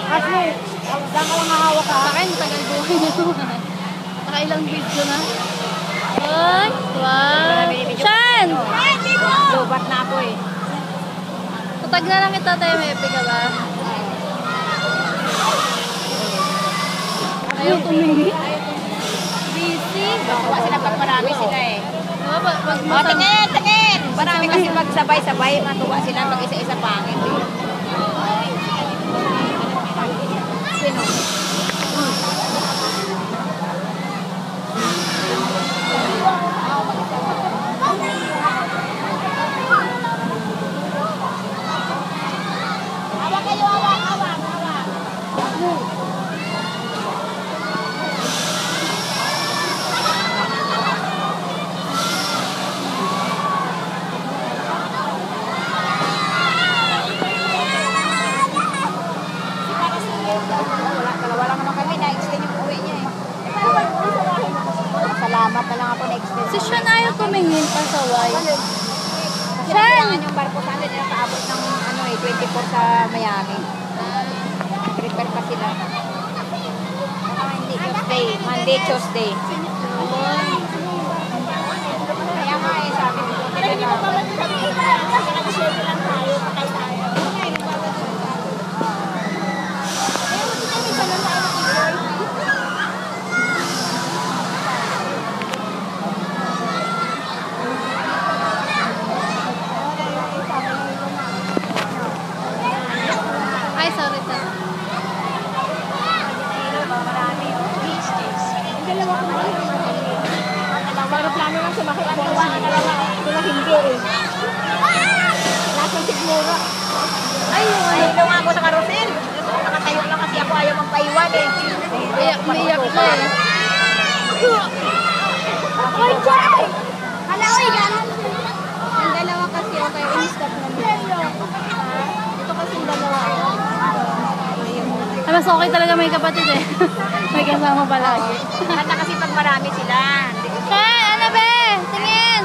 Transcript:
Ashley, saan ka lang hahawak ka? Sa akin, tagal buhay na ito. Nakailang video na. Ay, wow. Shan! Lobat na ako eh. Tatag na lang kita tayo, may epic ka ba? Ayaw tumingin. Busy. Kasi napag marami sila eh. Diba, pag O, tingin! Marami kasi magsabay-sabay, matuwa sila pag isa-isa pangit eh. Sino? Hawak kayo, hawak. Wala naman kami, na-extend yung uwi niya eh. Salamat na lang ako na-extend. Si Sean ayaw tumingin pa sa Y. Kailangan yung barko sa atin, nakaabot ng 24 sa Miami. Prepare pa sila. Monday, Tuesday. Kaya nga eh, sabi ko. Hindi mo pa ba sabihin na nag-share lang tayo, patay tayo. Ay, sorry ta. Pero plano lang sumakit po ang dalawa. Sila hindi eh. Nasa sigmura. Ay, Mahilo nga ako sa karusel. Nakatayo lang kasi ako ayaw magpaiwan eh. Iyak siya eh. Oy, Jai! Hala, oy, gano'n. Ang dalawa kasi okay, in-stop namin. Ito kasi yung dalawa. Mas okay talaga may kapatid eh. May kasama palagi. Kasi pag marami sila. Shan, ano be? Tingin!